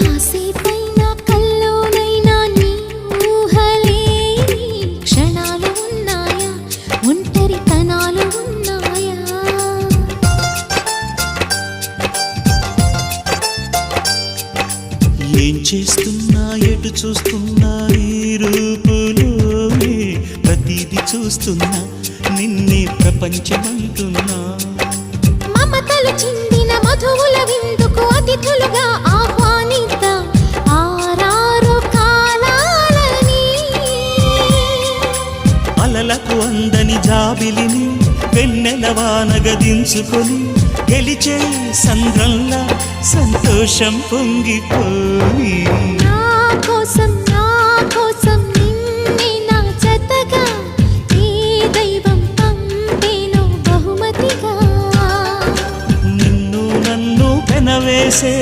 కాసేపైనా కల్లోనైనా నీ ఊహలే క్షణాలు ఉన్నాయా, ఒంటరితనాలు ఉన్నాయా? ఏం చేస్తున్నా ఎటు చూస్తున్నా నీ రూపులోనే ప్రతిదీ చూస్తున్నా, నిన్నే ప్రపంచమంటున్నా. మమతలు చిందిన మధువుల విందుకు అతిథులుగా ఆహ్వానిద్దాం ఆరారు కాలాలని. అలలకు అందని జాబిలిని వెన్నెల వానగదించుకొని గెలిచే సంద్రంలా సంతోషం పొంగిపోయి. నా కోసం నిన్నే నా జతగా ఏ దైవం పంపేనో బహుమతిగా. నిన్ను నన్ను పెనవేసే